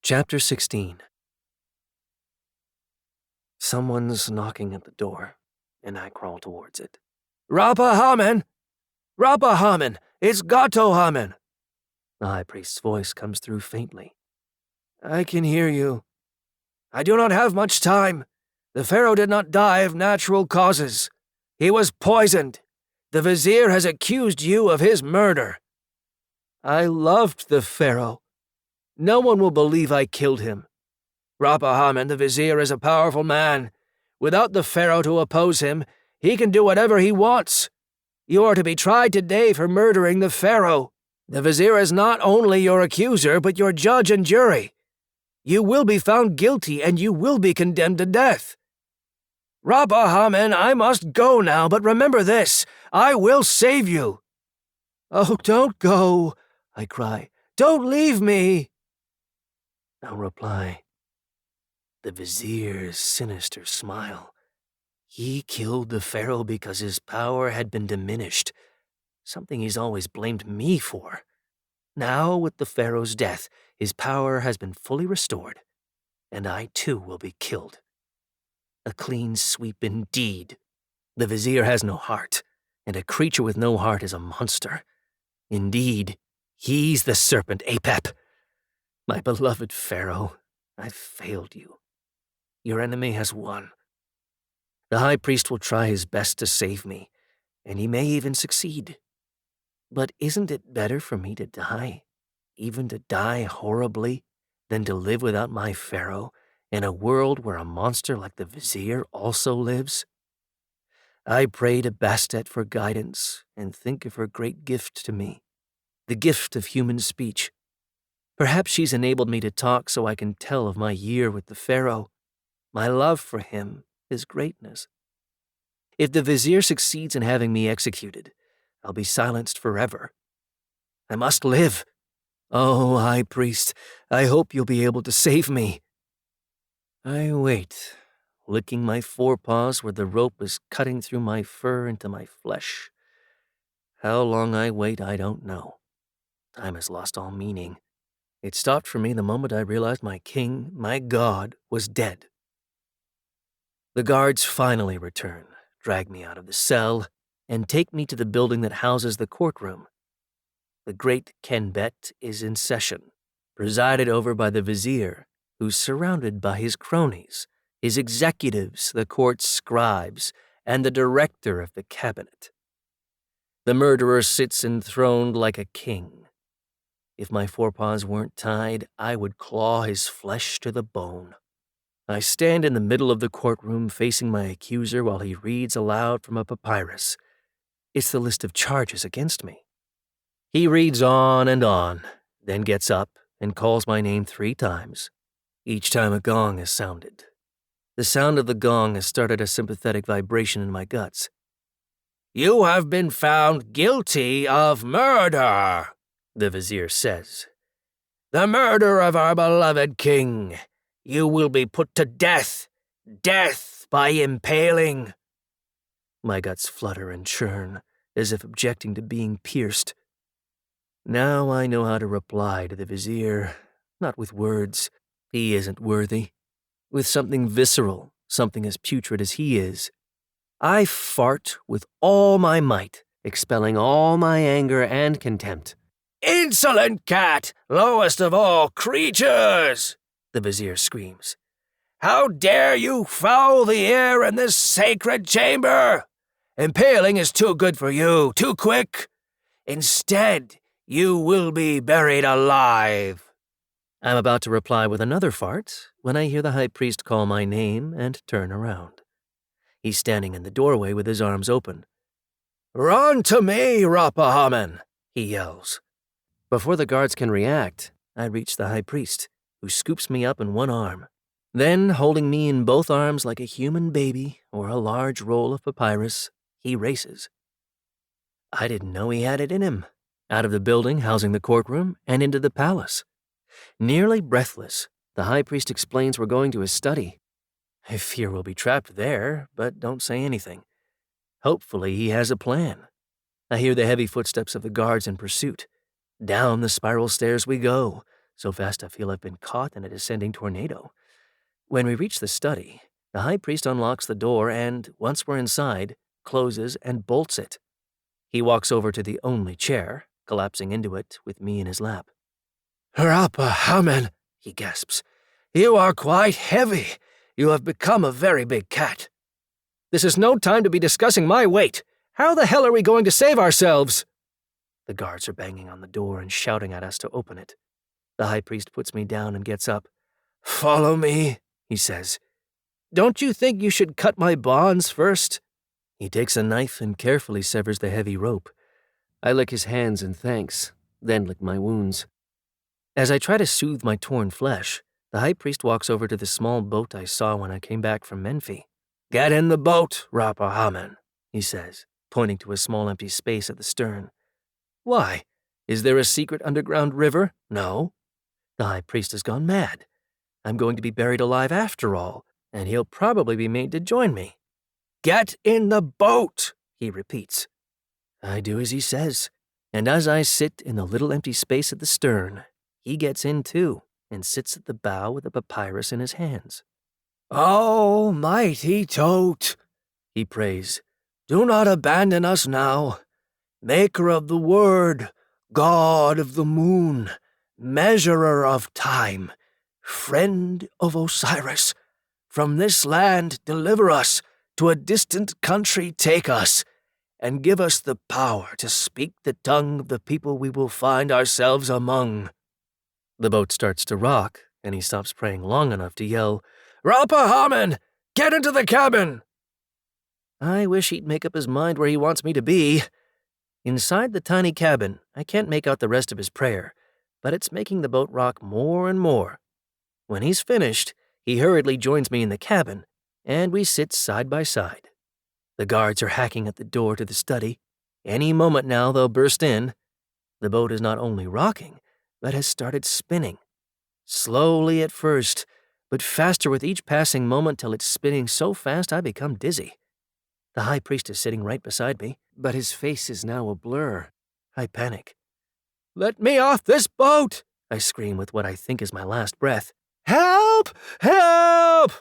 Chapter 16. Someone's knocking at the door, and I crawl towards it. Rapa Hamen! Rapa Hamen! It's Gato Hamen! The high priest's voice comes through faintly. I can hear you. I do not have much time. The pharaoh did not die of natural causes. He was poisoned. The vizier has accused you of his murder. I loved the pharaoh. No one will believe I killed him. Rapa Hamen, the vizier, is a powerful man. Without the pharaoh to oppose him, he can do whatever he wants. You are to be tried today for murdering the pharaoh. The vizier is not only your accuser, but your judge and jury. You will be found guilty, and you will be condemned to death. Rapa Hamen, I must go now, but remember this, I will save you. Oh, don't go, I cry. Don't leave me. No reply. The vizier's sinister smile. He killed the pharaoh because his power had been diminished, something he's always blamed me for. Now, with the pharaoh's death, his power has been fully restored, and I too will be killed. A clean sweep indeed. The vizier has no heart, and a creature with no heart is a monster. Indeed, he's the serpent Apep. My beloved pharaoh, I've failed you. Your enemy has won. The high priest will try his best to save me, and he may even succeed. But isn't it better for me to die, even to die horribly, than to live without my pharaoh in a world where a monster like the vizier also lives? I pray to Bastet for guidance and think of her great gift to me, the gift of human speech. Perhaps she's enabled me to talk so I can tell of my year with the pharaoh, my love for him, his greatness. If the vizier succeeds in having me executed, I'll be silenced forever. I must live. Oh, high priest, I hope you'll be able to save me. I wait, licking my forepaws where the rope is cutting through my fur into my flesh. How long I wait, I don't know. Time has lost all meaning. It stopped for me the moment I realized my king, my god, was dead. The guards finally return, drag me out of the cell, and take me to the building that houses the courtroom. The great Kenbet is in session, presided over by the vizier, who's surrounded by his cronies, his executives, the court's scribes, and the director of the cabinet. The murderer sits enthroned like a king. If my forepaws weren't tied, I would claw his flesh to the bone. I stand in the middle of the courtroom facing my accuser while he reads aloud from a papyrus. It's the list of charges against me. He reads on, then gets up and calls my name 3 times. Each time a gong is sounded. The sound of the gong has started a sympathetic vibration in my guts. You have been found guilty of murder, the vizier says. The murder of our beloved king. You will be put to death. Death by impaling. My guts flutter and churn, as if objecting to being pierced. Now I know how to reply to the vizier, not with words. He isn't worthy. With something visceral, something as putrid as he is. I fart with all my might, expelling all my anger and contempt. Insolent cat, lowest of all creatures! The vizier screams. How dare you foul the air in this sacred chamber? Impaling is too good for you, too quick. Instead, you will be buried alive. I'm about to reply with another fart when I hear the high priest call my name and turn around. He's standing in the doorway with his arms open. Run to me, Rapa Hamen, he yells. Before the guards can react, I reach the high priest, who scoops me up in one arm. Then, holding me in both arms like a human baby or a large roll of papyrus, he races. I didn't know he had it in him. Out of the building housing the courtroom and into the palace. Nearly breathless, the high priest explains we're going to his study. I fear we'll be trapped there, but don't say anything. Hopefully he has a plan. I hear the heavy footsteps of the guards in pursuit. Down the spiral stairs we go, so fast I feel I've been caught in a descending tornado. When we reach the study, the high priest unlocks the door and, once we're inside, closes and bolts it. He walks over to the only chair, collapsing into it with me in his lap. "Rapa Hamen," he gasps. "You are quite heavy. You have become a very big cat." "This is no time to be discussing my weight. How the hell are we going to save ourselves?" The guards are banging on the door and shouting at us to open it. The high priest puts me down and gets up. "Follow me," he says. "Don't you think you should cut my bonds first?" He takes a knife and carefully severs the heavy rope. I lick his hands in thanks, then lick my wounds. As I try to soothe my torn flesh, the high priest walks over to the small boat I saw when I came back from Menfi. "Get in the boat, Rapa Hamen," he says, pointing to a small empty space at the stern. "Why? Is there a secret underground river? No. The high priest has gone mad. I'm going to be buried alive after all, and he'll probably be made to join me." "Get in the boat," he repeats. I do as he says, and as I sit in the little empty space at the stern, he gets in too and sits at the bow with a papyrus in his hands. "Oh, mighty Tote," he prays, "do not abandon us now. Maker of the word, God of the moon, measurer of time, friend of Osiris, from this land deliver us, to a distant country take us, and give us the power to speak the tongue of the people we will find ourselves among." The boat starts to rock, and he stops praying long enough to yell, "Rapa Hamen, get into the cabin!" I wish he'd make up his mind where he wants me to be. Inside the tiny cabin, I can't make out the rest of his prayer, but it's making the boat rock more and more. When he's finished, he hurriedly joins me in the cabin, and we sit side by side. The guards are hacking at the door to the study. Any moment now they'll burst in. The boat is not only rocking, but has started spinning. Slowly at first, but faster with each passing moment till it's spinning so fast I become dizzy. The high priest is sitting right beside me, but his face is now a blur. I panic. "Let me off this boat!" I scream with what I think is my last breath. "Help! Help!"